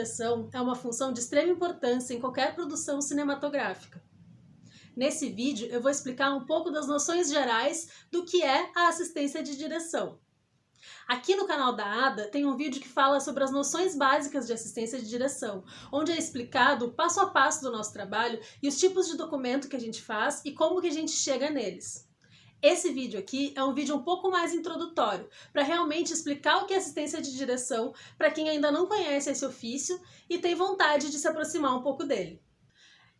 direção é uma função de extrema importância em qualquer produção cinematográfica. Nesse vídeo eu vou explicar um pouco das noções gerais do que é a assistência de direção. Aqui no canal da Ada tem um vídeo que fala sobre as noções básicas de assistência de direção, onde é explicado o passo a passo do nosso trabalho e os tipos de documento que a gente faz e como que a gente chega neles. Esse vídeo aqui é um vídeo um pouco mais introdutório, para realmente explicar o que é assistência de direção para quem ainda não conhece esse ofício e tem vontade de se aproximar um pouco dele.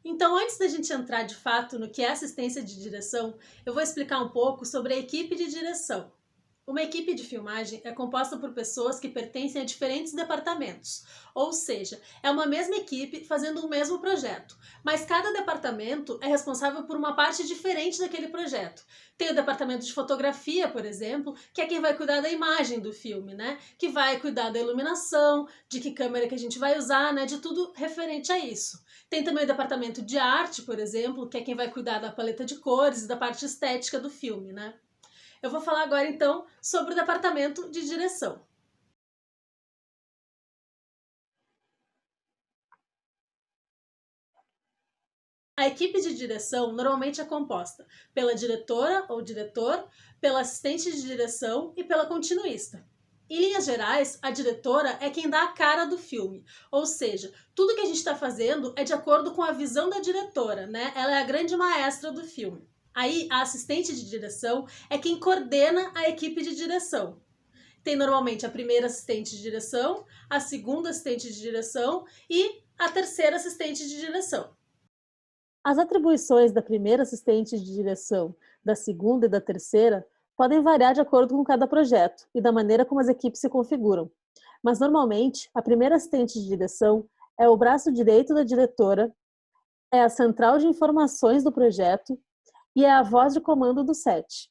Então, antes da gente entrar de fato no que é assistência de direção, eu vou explicar um pouco sobre a equipe de direção. Uma equipe de filmagem é composta por pessoas que pertencem a diferentes departamentos, ou seja, é uma mesma equipe fazendo o mesmo projeto, mas cada departamento é responsável por uma parte diferente daquele projeto. Tem o departamento de fotografia, por exemplo, que é quem vai cuidar da imagem do filme, né? Que vai cuidar da iluminação, de que câmera que a gente vai usar, né? De tudo referente a isso. Tem também o departamento de arte, por exemplo, que é quem vai cuidar da paleta de cores e da parte estética do filme, né? Eu vou falar agora, então, sobre o departamento de direção. A equipe de direção normalmente é composta pela diretora ou diretor, pela assistente de direção e pela continuista. Em linhas gerais, a diretora é quem dá a cara do filme, ou seja, tudo que a gente está fazendo é de acordo com a visão da diretora, né? Ela é a grande maestra do filme. Aí, a assistente de direção é quem coordena a equipe de direção. Tem normalmente a primeira assistente de direção, a segunda assistente de direção e a terceira assistente de direção. As atribuições da primeira assistente de direção, da segunda e da terceira podem variar de acordo com cada projeto e da maneira como as equipes se configuram. Mas, normalmente, a primeira assistente de direção é o braço direito da diretora, é a central de informações do projeto e é a voz de comando do set.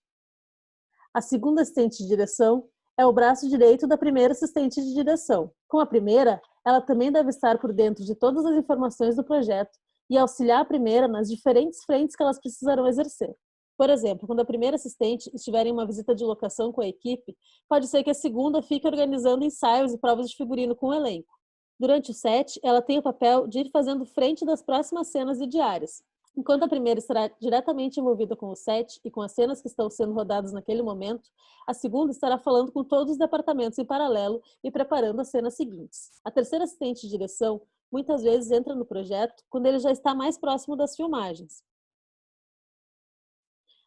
A segunda assistente de direção é o braço direito da primeira assistente de direção. Com a primeira, ela também deve estar por dentro de todas as informações do projeto e auxiliar a primeira nas diferentes frentes que elas precisarão exercer. Por exemplo, quando a primeira assistente estiver em uma visita de locação com a equipe, pode ser que a segunda fique organizando ensaios e provas de figurino com o elenco. Durante o set, ela tem o papel de ir fazendo frente das próximas cenas e diárias. Enquanto a primeira estará diretamente envolvida com o set e com as cenas que estão sendo rodadas naquele momento, a segunda estará falando com todos os departamentos em paralelo e preparando as cenas seguintes. A terceira assistente de direção muitas vezes entra no projeto quando ele já está mais próximo das filmagens.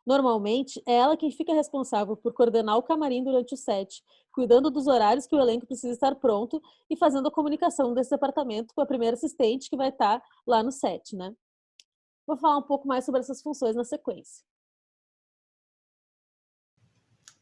Normalmente, é ela quem fica responsável por coordenar o camarim durante o set, cuidando dos horários que o elenco precisa estar pronto e fazendo a comunicação desse departamento com a primeira assistente que vai estar lá no set, né? Vou falar um pouco mais sobre essas funções na sequência.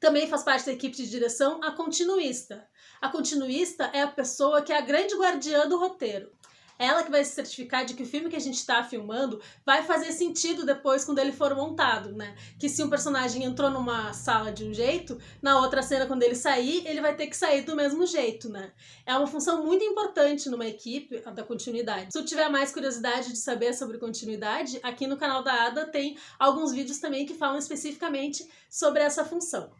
Também faz parte da equipe de direção a continuista. A continuista é a pessoa que é a grande guardiã do roteiro. É ela que vai se certificar de que o filme que a gente está filmando vai fazer sentido depois quando ele for montado, né? Que se um personagem entrou numa sala de um jeito, na outra cena, quando ele sair, ele vai ter que sair do mesmo jeito, né? É uma função muito importante numa equipe, a da continuidade. Se tu tiver mais curiosidade de saber sobre continuidade, aqui no canal da Ada tem alguns vídeos também que falam especificamente sobre essa função.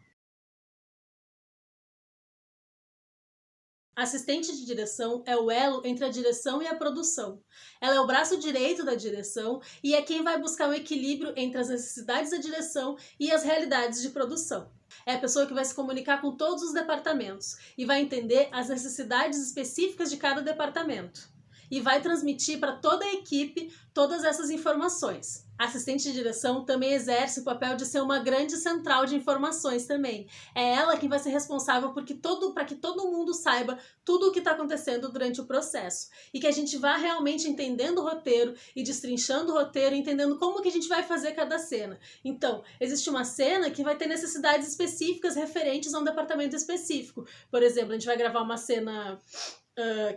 A assistente de direção é o elo entre a direção e a produção. Ela é o braço direito da direção e é quem vai buscar o equilíbrio entre as necessidades da direção e as realidades de produção. É a pessoa que vai se comunicar com todos os departamentos e vai entender as necessidades específicas de cada departamento. E vai transmitir para toda a equipe todas essas informações. A assistente de direção também exerce o papel de ser uma grande central de informações também. É ela quem vai ser responsável para que todo mundo saiba tudo o que está acontecendo durante o processo. E que a gente vá realmente entendendo o roteiro e destrinchando o roteiro, entendendo como que a gente vai fazer cada cena. Então, existe uma cena que vai ter necessidades específicas referentes a um departamento específico. Por exemplo, a gente vai gravar uma cena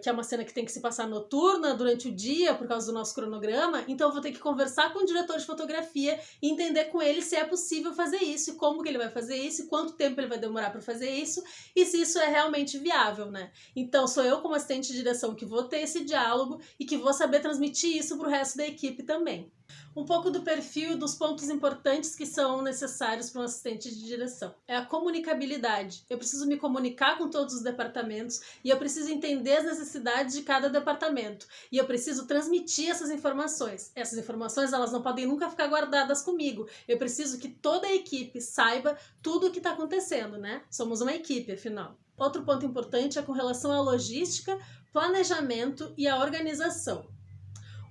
que é uma cena que tem que se passar noturna durante o dia por causa do nosso cronograma, então eu vou ter que conversar com o diretor de fotografia e entender com ele se é possível fazer isso, e como que ele vai fazer isso, e quanto tempo ele vai demorar para fazer isso, e se isso é realmente viável, né? Então sou eu como assistente de direção que vou ter esse diálogo e que vou saber transmitir isso para o resto da equipe também. Um pouco do perfil e dos pontos importantes que são necessários para um assistente de direção. É a comunicabilidade. Eu preciso me comunicar com todos os departamentos e eu preciso entender as necessidades de cada departamento. E eu preciso transmitir essas informações. Essas informações, elas não podem nunca ficar guardadas comigo. Eu preciso que toda a equipe saiba tudo o que está acontecendo, né? Somos uma equipe, afinal. Outro ponto importante é com relação à logística, planejamento e à organização.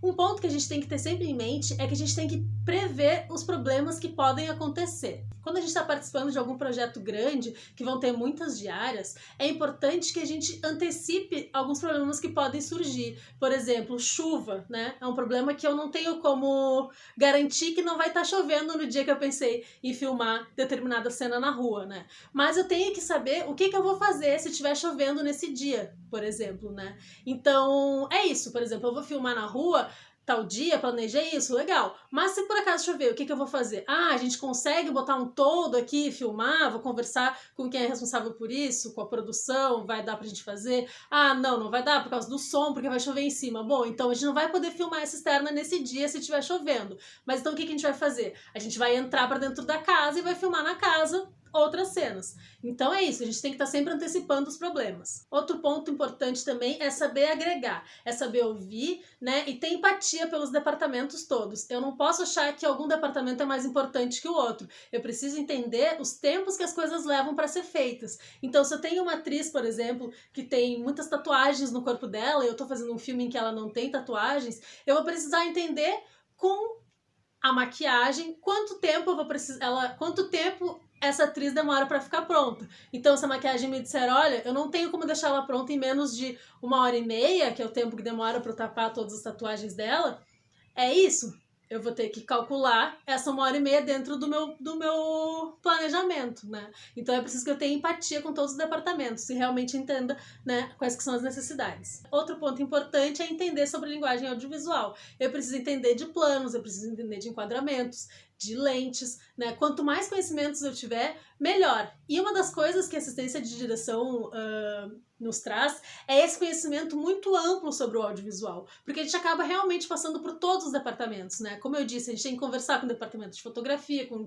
Um ponto que a gente tem que ter sempre em mente é que a gente tem que prever os problemas que podem acontecer. Quando a gente está participando de algum projeto grande, que vão ter muitas diárias, é importante que a gente antecipe alguns problemas que podem surgir. Por exemplo, chuva, né? É um problema que eu não tenho como garantir que não vai estar chovendo no dia que eu pensei em filmar determinada cena na rua, né? Mas eu tenho que saber o que eu vou fazer se estiver chovendo nesse dia, por exemplo, né? Então, é isso. Por exemplo, eu vou filmar na rua, tal dia, planejei isso, legal. Mas se por acaso chover, o que eu vou fazer? Ah, a gente consegue botar um toldo aqui e filmar? Vou conversar com quem é responsável por isso, com a produção, vai dar pra gente fazer? Ah, não vai dar por causa do som, porque vai chover em cima. Bom, então a gente não vai poder filmar essa externa nesse dia se estiver chovendo. Mas então o que a gente vai fazer? A gente vai entrar pra dentro da casa e vai filmar na casa outras cenas. Então é isso, a gente tem que estar sempre antecipando os problemas. Outro ponto importante também é saber agregar, é saber ouvir, né, e ter empatia pelos departamentos todos. Eu não posso achar que algum departamento é mais importante que o outro. Eu preciso entender os tempos que as coisas levam para ser feitas. Então, se eu tenho uma atriz, por exemplo, que tem muitas tatuagens no corpo dela e eu tô fazendo um filme em que ela não tem tatuagens, eu vou precisar entender com a maquiagem, quanto tempo eu vou precisar, quanto tempo essa atriz demora para ficar pronta. Então, se a maquiagem me disser, olha, eu não tenho como deixar ela pronta em menos de 1h30, que é o tempo que demora para eu tapar todas as tatuagens dela, é isso. Eu vou ter que calcular essa 1h30 dentro do meu planejamento, né? Então é preciso que eu tenha empatia com todos os departamentos e realmente entenda, né, quais que são as necessidades. Outro ponto importante é entender sobre linguagem audiovisual. Eu preciso entender de planos, eu preciso entender de enquadramentos, de lentes, né? Quanto mais conhecimentos eu tiver, melhor. E uma das coisas que a assistência de direção nos traz é esse conhecimento muito amplo sobre o audiovisual, porque a gente acaba realmente passando por todos os departamentos, né? Como eu disse, a gente tem que conversar com o departamento de fotografia, com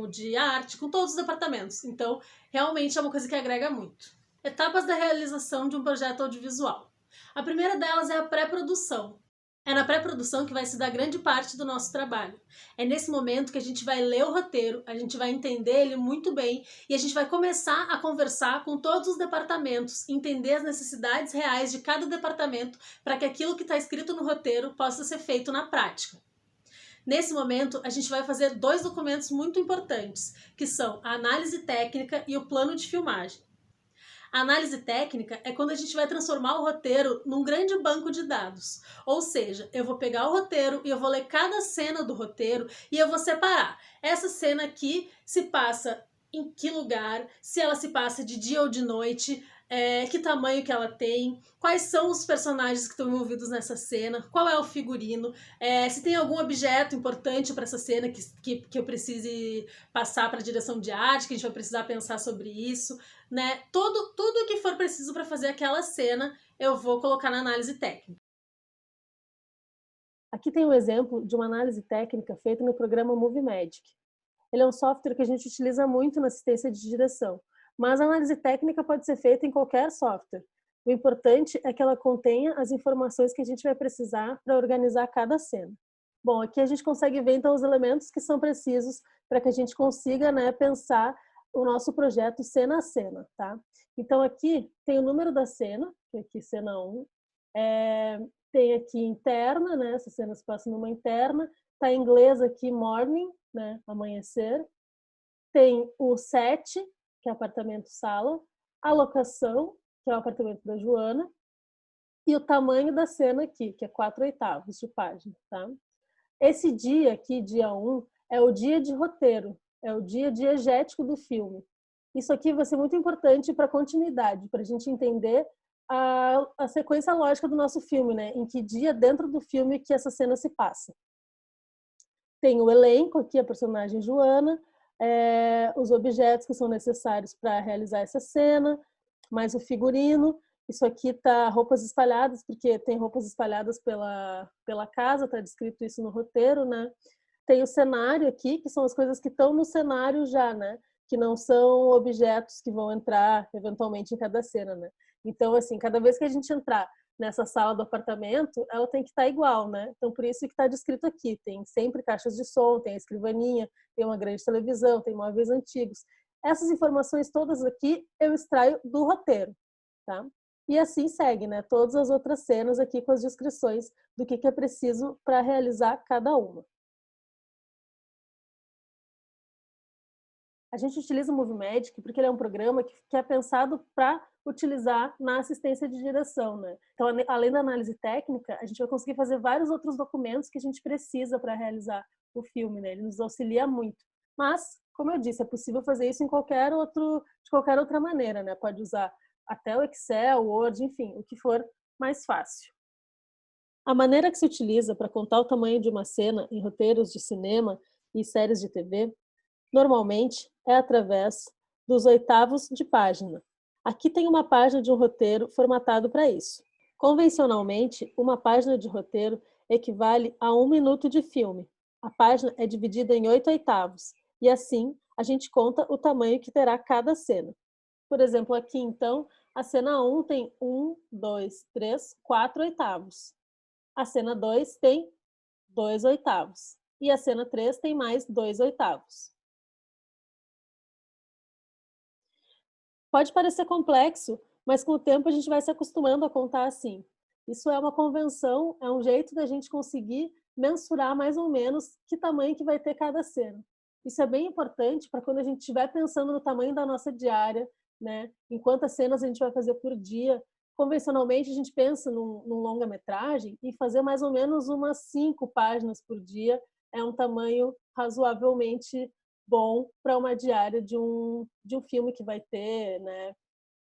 o de arte, com todos os departamentos. Então, realmente é uma coisa que agrega muito. Etapas da realização de um projeto audiovisual. A primeira delas é a pré-produção. É na pré-produção que vai se dar grande parte do nosso trabalho. É nesse momento que a gente vai ler o roteiro, a gente vai entender ele muito bem e a gente vai começar a conversar com todos os departamentos, entender as necessidades reais de cada departamento para que aquilo que está escrito no roteiro possa ser feito na prática. Nesse momento, a gente vai fazer 2 documentos muito importantes, que são a análise técnica e o plano de filmagem. A análise técnica é quando a gente vai transformar o roteiro num grande banco de dados. Ou seja, eu vou pegar o roteiro e eu vou ler cada cena do roteiro e eu vou separar. Essa cena aqui se passa em que lugar, se ela se passa de dia ou de noite, que tamanho que ela tem, quais são os personagens que estão envolvidos nessa cena, qual é o figurino, se tem algum objeto importante para essa cena que eu precise passar para a direção de arte, que a gente vai precisar pensar sobre isso, né? Tudo que for preciso para fazer aquela cena, eu vou colocar na análise técnica. Aqui tem um exemplo de uma análise técnica feita no programa Movie Magic. Ele é um software que a gente utiliza muito na assistência de direção, mas a análise técnica pode ser feita em qualquer software. O importante é que ela contenha as informações que a gente vai precisar para organizar cada cena. Bom, aqui a gente consegue ver então os elementos que são precisos para que a gente consiga, né, pensar o nosso projeto cena a cena, tá? Então aqui tem o número da cena, que é aqui cena 1, tem aqui interna, né, essa cena se passa numa interna, tá em inglês aqui morning, né, amanhecer, tem o set, que é apartamento-sala, a locação, que é o apartamento da Joana, e o tamanho da cena aqui, que é 4/8 de página, tá? Esse dia aqui, dia 1, é o dia de roteiro, é o dia diegético do filme. Isso aqui vai ser muito importante para a continuidade, para a gente entender a sequência lógica do nosso filme, né? Em que dia dentro do filme que essa cena se passa. Tem o elenco aqui, a personagem Joana, os objetos que são necessários para realizar essa cena, mais o figurino, Isso aqui tá roupas espalhadas, porque tem roupas espalhadas pela casa, tá descrito isso no roteiro, né? Tem o cenário aqui, que são as coisas que estão no cenário já, né? Que não são objetos que vão entrar eventualmente em cada cena, né? Então, assim, cada vez que a gente entrar nessa sala do apartamento, ela tem que estar igual, né? Então, por isso que está descrito aqui. Tem sempre caixas de som, tem a escrivaninha, tem uma grande televisão, tem móveis antigos. Essas informações todas aqui eu extraio do roteiro, tá? E assim segue, né? Todas as outras cenas aqui com as descrições do que é preciso para realizar cada uma. A gente utiliza o Movimagic porque ele é um programa que é pensado para utilizar na assistência de direção, né? Então, além da análise técnica, a gente vai conseguir fazer vários outros documentos que a gente precisa para realizar o filme, né? Ele nos auxilia muito. Mas, como eu disse, é possível fazer isso de qualquer outra maneira, né? Pode usar até o Excel, o Word, enfim, o que for mais fácil. A maneira que se utiliza para contar o tamanho de uma cena em roteiros de cinema e séries de TV normalmente é através dos oitavos de página. Aqui tem uma página de um roteiro formatado para isso. Convencionalmente, uma página de roteiro equivale a 1 minuto de filme. A página é dividida em 8 oitavos e assim a gente conta o tamanho que terá cada cena. Por exemplo, aqui então, a cena 1 tem 1, 2, 3, 4 oitavos. A cena 2 tem 2 oitavos. E a cena 3 tem mais 2 oitavos. Pode parecer complexo, mas com o tempo a gente vai se acostumando a contar assim. Isso é uma convenção, é um jeito da gente conseguir mensurar mais ou menos que tamanho que vai ter cada cena. Isso é bem importante para quando a gente estiver pensando no tamanho da nossa diária, né? Em quantas cenas a gente vai fazer por dia. Convencionalmente, a gente pensa num longa-metragem e fazer mais ou menos umas 5 páginas por dia é um tamanho razoavelmente bom para uma diária de um filme que vai ter, né,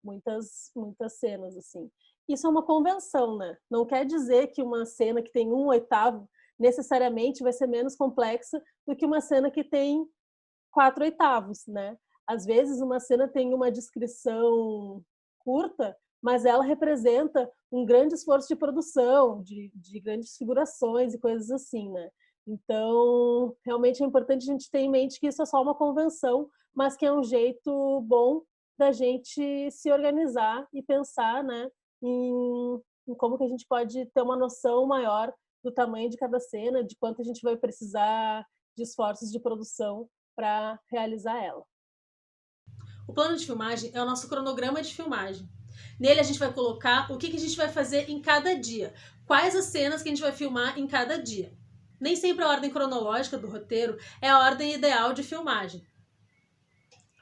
muitas cenas assim. Isso é uma convenção, né? Não quer dizer que uma cena que tem 1/8 necessariamente vai ser menos complexa do que uma cena que tem 4/8, né? Às vezes uma cena tem uma descrição curta, mas ela representa um grande esforço de produção, de grandes figurações e coisas assim, né? Então, realmente é importante a gente ter em mente que isso é só uma convenção, mas que é um jeito bom da gente se organizar e pensar, né, em como que a gente pode ter uma noção maior do tamanho de cada cena, de quanto a gente vai precisar de esforços de produção para realizar ela. O plano de filmagem é o nosso cronograma de filmagem. Nele a gente vai colocar o que a gente vai fazer em cada dia, quais as cenas que a gente vai filmar em cada dia. Nem sempre a ordem cronológica do roteiro é a ordem ideal de filmagem,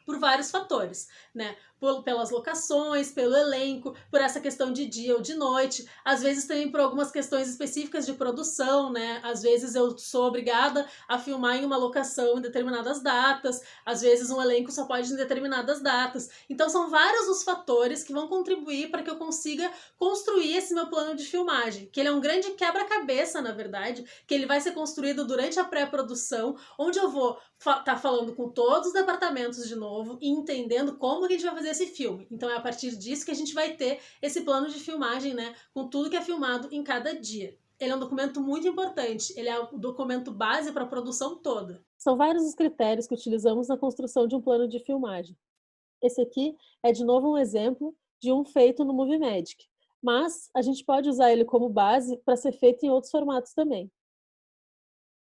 por vários fatores, né? Pelas locações, pelo elenco, por essa questão de dia ou de noite, às vezes também por algumas questões específicas de produção, né? Às vezes eu sou obrigada a filmar em uma locação em determinadas datas, às vezes um elenco só pode em determinadas datas. Então são vários os fatores que vão contribuir para que eu consiga construir esse meu plano de filmagem, que ele é um grande quebra-cabeça, na verdade, que ele vai ser construído durante a pré-produção, onde eu vou estar falando com todos os departamentos de novo e entendendo como que a gente vai fazer esse filme. Então é a partir disso que a gente vai ter esse plano de filmagem, né, com tudo que é filmado em cada dia. Ele é um documento muito importante, ele é o documento base para a produção toda. São vários os critérios que utilizamos na construção de um plano de filmagem. Esse aqui é de novo um exemplo de um feito no Movimagic, mas a gente pode usar ele como base para ser feito em outros formatos também.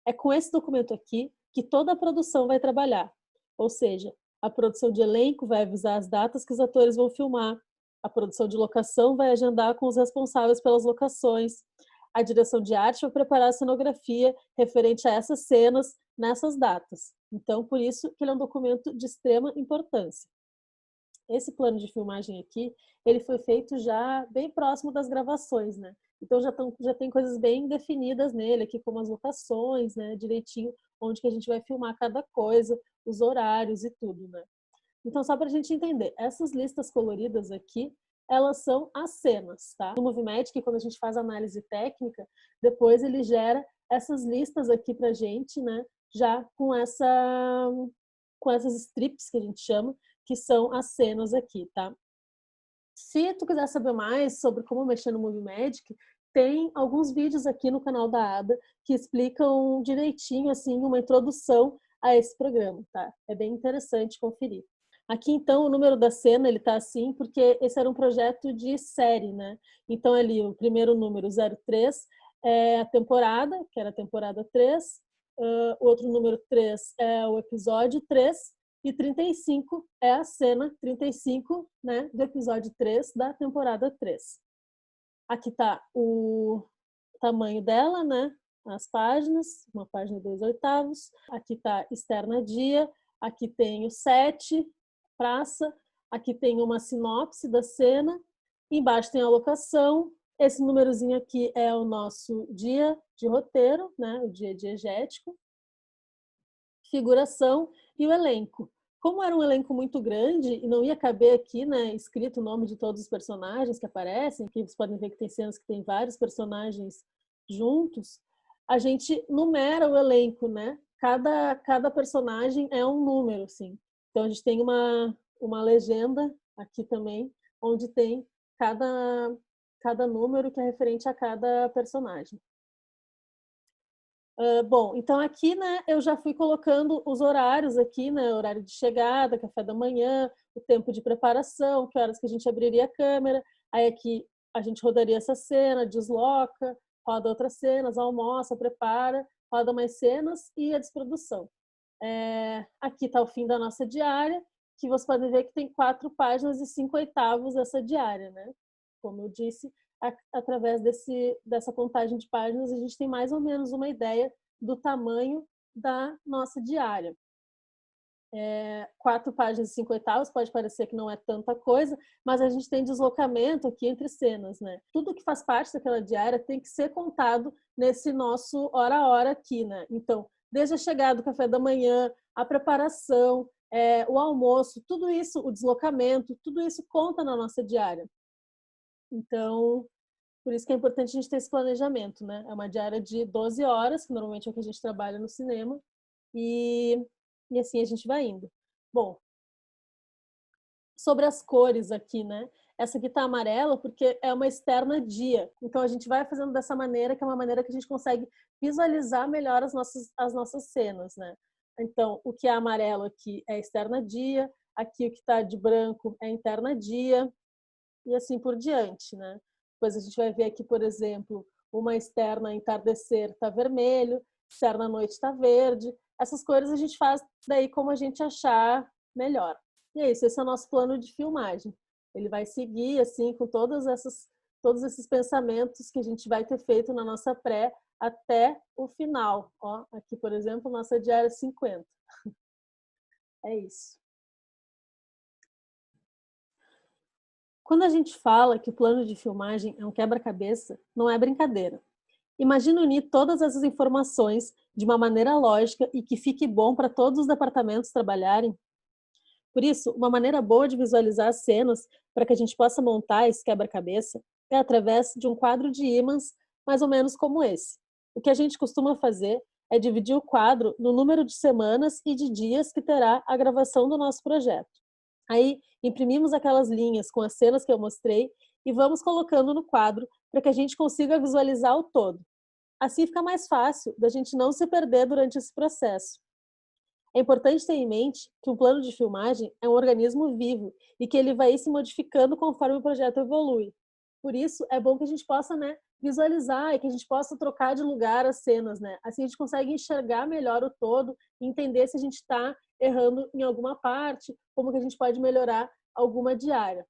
É com esse documento aqui que toda a produção vai trabalhar, ou seja, a produção de elenco vai avisar as datas que os atores vão filmar, a produção de locação vai agendar com os responsáveis pelas locações, a direção de arte vai preparar a cenografia referente a essas cenas nessas datas. Então, por isso que ele é um documento de extrema importância. Esse plano de filmagem aqui, ele foi feito já bem próximo das gravações, né? Então já tem coisas bem definidas nele, aqui como as locações, né? Direitinho, onde que a gente vai filmar cada coisa, os horários e tudo, né? Então, só para a gente entender, essas listas coloridas aqui, elas são as cenas, tá? No Movimagic, quando a gente faz análise técnica, depois ele gera essas listas aqui pra gente, né? Já com essas strips que a gente chama, que são as cenas aqui, tá? Se tu quiser saber mais sobre como mexer no Movie Magic, tem alguns vídeos aqui no canal da Ada que explicam direitinho, assim, uma introdução a esse programa, tá? É bem interessante conferir. Aqui, então, o número da cena, ele tá assim, porque esse era um projeto de série, né? Então, ali, o primeiro número, 03, é a temporada, que era a temporada 3, o outro número 3 é o episódio 3, e 35 é a cena 35, né, do episódio 3 da temporada 3. Aqui tá o tamanho dela, né, as páginas, uma página e 2/8. Aqui tá externa dia, aqui tem o set, praça, aqui tem uma sinopse da cena, embaixo tem a locação, esse númerozinho aqui é o nosso dia de roteiro, né, o dia diegético, figuração e o elenco. Como era um elenco muito grande e não ia caber aqui, né, escrito o nome de todos os personagens que aparecem, que vocês podem ver que tem cenas que tem vários personagens juntos, a gente numera o elenco, né? Cada personagem é um número, assim. Então a gente tem uma legenda aqui também, onde tem cada número que é referente a cada personagem. Bom, então aqui, né, eu já fui colocando os horários aqui, né, horário de chegada, café da manhã, o tempo de preparação, que horas que a gente abriria a câmera, aí aqui a gente rodaria essa cena, desloca, roda outras cenas, almoça, prepara, roda mais cenas e a desprodução. Aqui está o fim da nossa diária, que você pode ver que tem 4 páginas e 5/8 essa diária, né? Como eu disse, através dessa contagem de páginas, a gente tem mais ou menos uma ideia do tamanho da nossa diária. 4 páginas e 5/8 pode parecer que não é tanta coisa, mas a gente tem deslocamento aqui entre cenas, né? Tudo que faz parte daquela diária tem que ser contado nesse nosso hora a hora aqui, né? Então, desde a chegada do café da manhã, a preparação, o almoço, tudo isso, o deslocamento, tudo isso conta na nossa diária. Então, por isso que é importante a gente ter esse planejamento, né? É uma diária de 12 horas, que normalmente é o que a gente trabalha no cinema, e assim a gente vai indo. Bom, sobre as cores aqui, né? Essa aqui tá amarela porque é uma externa dia. Então a gente vai fazendo dessa maneira, que é uma maneira que a gente consegue visualizar melhor as nossas cenas, né? Então, o que é amarelo aqui é externa dia, aqui o que está de branco é interna dia, e assim por diante, né? Depois a gente vai ver aqui, por exemplo, uma externa entardecer está vermelho, externa noite está verde. Essas cores a gente faz daí como a gente achar melhor. E é isso, esse é o nosso plano de filmagem. Ele vai seguir assim com todos esses pensamentos que a gente vai ter feito na nossa pré até o final. Ó, aqui, por exemplo, nossa diária 50. É isso. Quando a gente fala que o plano de filmagem é um quebra-cabeça, não é brincadeira. Imagina unir todas essas informações de uma maneira lógica e que fique bom para todos os departamentos trabalharem. Por isso, uma maneira boa de visualizar as cenas para que a gente possa montar esse quebra-cabeça é através de um quadro de ímãs mais ou menos como esse. O que a gente costuma fazer é dividir o quadro no número de semanas e de dias que terá a gravação do nosso projeto. Aí, imprimimos aquelas linhas com as cenas que eu mostrei e vamos colocando no quadro para que a gente consiga visualizar o todo. Assim fica mais fácil da gente não se perder durante esse processo. É importante ter em mente que um plano de filmagem é um organismo vivo e que ele vai se modificando conforme o projeto evolui. Por isso, é bom que a gente possa, né, visualizar e que a gente possa trocar de lugar as cenas, né? Assim a gente consegue enxergar melhor o todo e entender se a gente está errando em alguma parte, como que a gente pode melhorar alguma diária.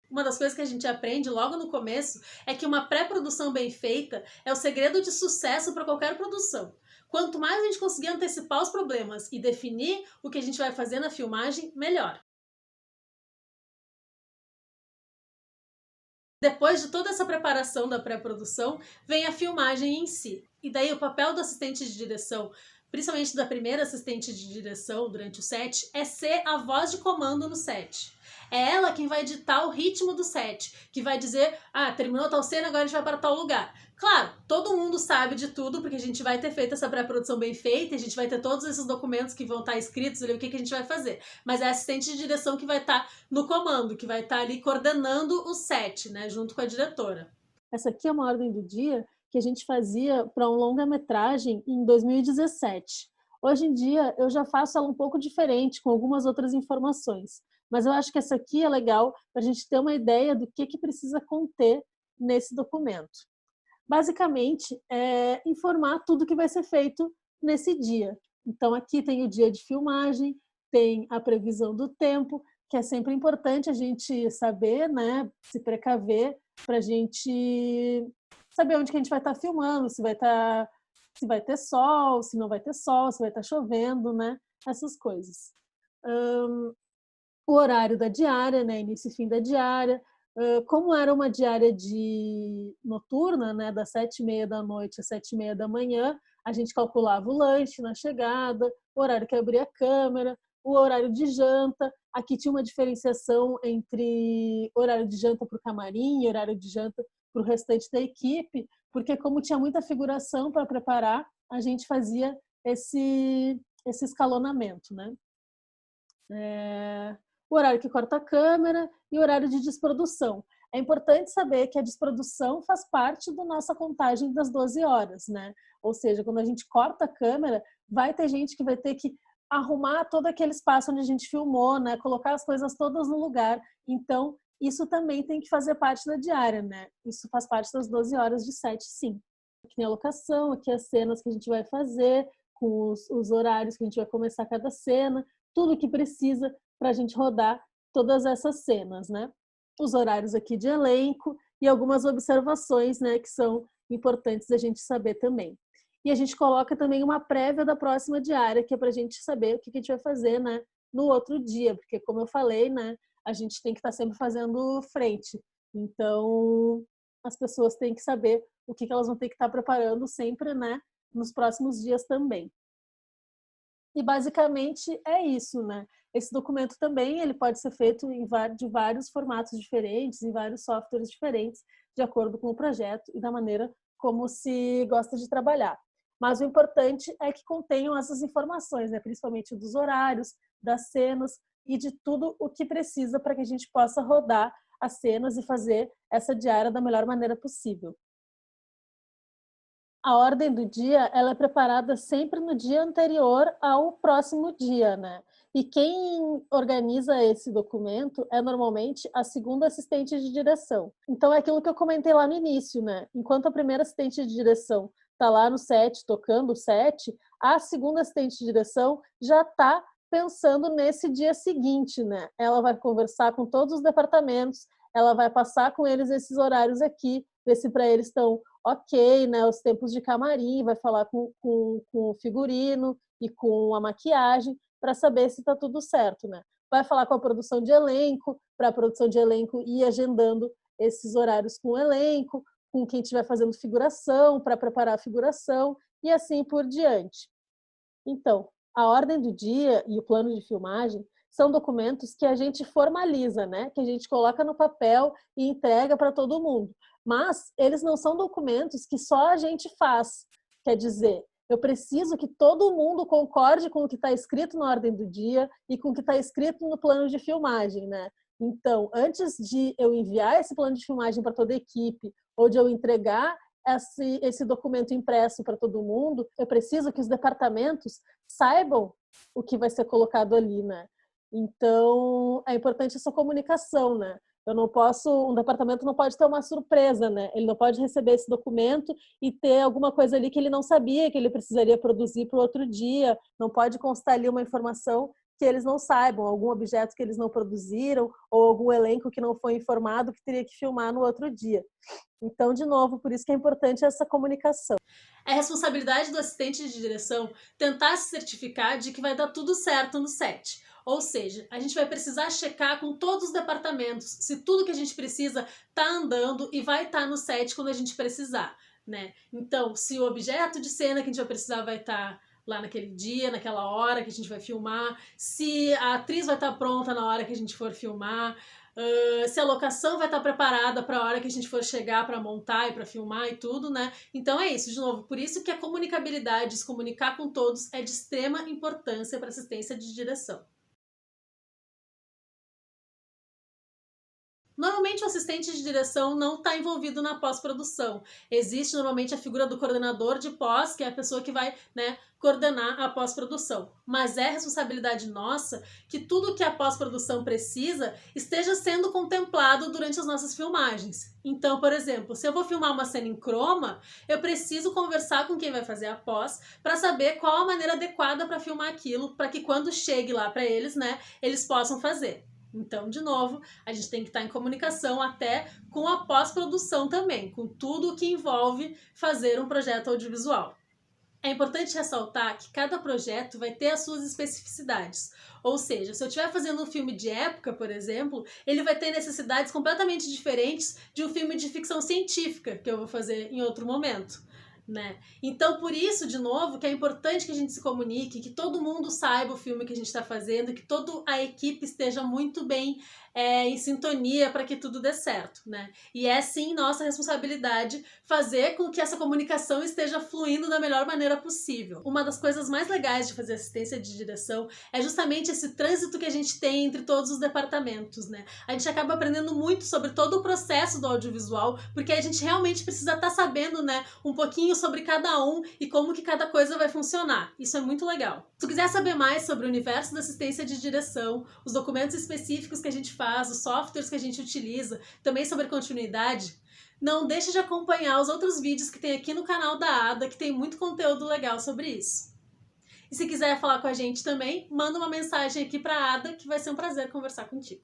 Uma das coisas que a gente aprende logo no começo é que uma pré-produção bem feita é o segredo de sucesso para qualquer produção. Quanto mais a gente conseguir antecipar os problemas e definir o que a gente vai fazer na filmagem, melhor. Depois de toda essa preparação da pré-produção, vem a filmagem em si. E daí o papel do assistente de direção principalmente da primeira assistente de direção durante o set, é ser a voz de comando no set. É ela quem vai ditar o ritmo do set, que vai dizer, terminou tal cena, agora a gente vai para tal lugar. Claro, todo mundo sabe de tudo, porque a gente vai ter feito essa pré-produção bem feita, a gente vai ter todos esses documentos que vão estar escritos ali, o que a gente vai fazer. Mas é a assistente de direção que vai estar no comando, que vai estar ali coordenando o set, né, junto com a diretora. Essa aqui é uma ordem do dia que a gente fazia para um longa-metragem em 2017. Hoje em dia, eu já faço ela um pouco diferente, com algumas outras informações. Mas eu acho que essa aqui é legal para a gente ter uma ideia do que precisa conter nesse documento. Basicamente, é informar tudo que vai ser feito nesse dia. Então, aqui tem o dia de filmagem, tem a previsão do tempo, que é sempre importante a gente saber, né, se precaver, para a gente saber onde que a gente vai estar filmando, se vai ter sol, se não vai ter sol, se vai estar chovendo, né, essas coisas. O horário da diária, né, início e fim da diária, como era uma diária noturna, né, das 7h30 da noite às 7h30 da manhã, a gente calculava o lanche na chegada, o horário que abria a câmera, o horário de janta. Aqui tinha uma diferenciação entre horário de janta para o camarim e horário de janta para o restante da equipe, porque como tinha muita figuração para preparar, a gente fazia esse escalonamento, né? O horário que corta a câmera e o horário de desprodução. É importante saber que a desprodução faz parte da nossa contagem das 12 horas, né? Ou seja, quando a gente corta a câmera, vai ter gente que vai ter que arrumar todo aquele espaço onde a gente filmou, né? Colocar as coisas todas no lugar. Então, isso também tem que fazer parte da diária, né? Isso faz parte das 12 horas de set, sim. Aqui tem a locação, aqui as cenas que a gente vai fazer, com os horários que a gente vai começar cada cena, tudo que precisa para a gente rodar todas essas cenas, né? Os horários aqui de elenco e algumas observações, né, que são importantes a gente saber também. E a gente coloca também uma prévia da próxima diária, que é para a gente saber o que a gente vai fazer, né, no outro dia, porque como eu falei, né, a gente tem que estar sempre fazendo frente. Então, as pessoas têm que saber o que elas vão ter que estar preparando sempre, né, nos próximos dias também. E basicamente é isso, né? Esse documento também ele pode ser feito de vários formatos diferentes, em vários softwares diferentes, de acordo com o projeto e da maneira como se gosta de trabalhar. Mas o importante é que contenham essas informações, né? Principalmente dos horários, das cenas e de tudo o que precisa para que a gente possa rodar as cenas e fazer essa diária da melhor maneira possível. A ordem do dia, ela é preparada sempre no dia anterior ao próximo dia, né? E quem organiza esse documento é normalmente a segunda assistente de direção. Então é aquilo que eu comentei lá no início, né? Enquanto a primeira assistente de direção está lá no set, tocando o set, a segunda assistente de direção já está pensando nesse dia seguinte, né? Ela vai conversar com todos os departamentos, ela vai passar com eles esses horários aqui, ver se para eles estão ok, né, os tempos de camarim, vai falar com o figurino e com a maquiagem para saber se está tudo certo, né? Vai falar com a produção de elenco, para a produção de elenco ir agendando esses horários com o elenco, com quem estiver fazendo figuração, para preparar a figuração e assim por diante. Então, a ordem do dia e o plano de filmagem são documentos que a gente formaliza, né? Que a gente coloca no papel e entrega para todo mundo. Mas eles não são documentos que só a gente faz. Quer dizer, eu preciso que todo mundo concorde com o que está escrito na ordem do dia e com o que está escrito no plano de filmagem, né? Então, antes de eu enviar esse plano de filmagem para toda a equipe ou de eu entregar esse documento impresso para todo mundo, eu preciso que os departamentos saibam o que vai ser colocado ali, né? Então, é importante essa comunicação, né? Um departamento não pode ter uma surpresa, né? Ele não pode receber esse documento e ter alguma coisa ali que ele não sabia que ele precisaria produzir para o outro dia. Não pode constar ali uma informação que eles não saibam, algum objeto que eles não produziram ou algum elenco que não foi informado que teria que filmar no outro dia. Então, de novo, por isso que é importante essa comunicação. É responsabilidade do assistente de direção tentar se certificar de que vai dar tudo certo no set. Ou seja, a gente vai precisar checar com todos os departamentos se tudo que a gente precisa está andando e vai estar no set quando a gente precisar, né? Então, se o objeto de cena que a gente vai precisar vai estar lá naquele dia, naquela hora que a gente vai filmar, se a atriz vai estar pronta na hora que a gente for filmar, se a locação vai estar preparada para a hora que a gente for chegar para montar e para filmar e tudo, né? Então é isso, de novo, por isso que a comunicabilidade, se comunicar com todos, é de extrema importância para assistência de direção. Normalmente o assistente de direção não está envolvido na pós-produção. Existe normalmente a figura do coordenador de pós, que é a pessoa que vai, né, coordenar a pós-produção. Mas é responsabilidade nossa que tudo que a pós-produção precisa esteja sendo contemplado durante as nossas filmagens. Então, por exemplo, se eu vou filmar uma cena em croma, eu preciso conversar com quem vai fazer a pós para saber qual a maneira adequada para filmar aquilo, para que quando chegue lá para eles, né, eles possam fazer. Então, de novo, a gente tem que estar em comunicação até com a pós-produção também, com tudo o que envolve fazer um projeto audiovisual. É importante ressaltar que cada projeto vai ter as suas especificidades. Ou seja, se eu estiver fazendo um filme de época, por exemplo, ele vai ter necessidades completamente diferentes de um filme de ficção científica, que eu vou fazer em outro momento. Né? Então, por isso, de novo, que é importante que a gente se comunique, que todo mundo saiba o filme que a gente está fazendo, que toda a equipe esteja muito bem em sintonia para que tudo dê certo, né? E é sim nossa responsabilidade fazer com que essa comunicação esteja fluindo da melhor maneira possível. Uma das coisas mais legais de fazer assistência de direção é justamente esse trânsito que a gente tem entre todos os departamentos, né? A gente acaba aprendendo muito sobre todo o processo do audiovisual, porque a gente realmente precisa estar sabendo, né, um pouquinho sobre cada um e como que cada coisa vai funcionar. Isso é muito legal. Se tu quiser saber mais sobre o universo da assistência de direção, os documentos específicos que a gente faz, os softwares que a gente utiliza, também sobre continuidade, não deixe de acompanhar os outros vídeos que tem aqui no canal da Ada, que tem muito conteúdo legal sobre isso. E se quiser falar com a gente também, manda uma mensagem aqui para a Ada, que vai ser um prazer conversar contigo.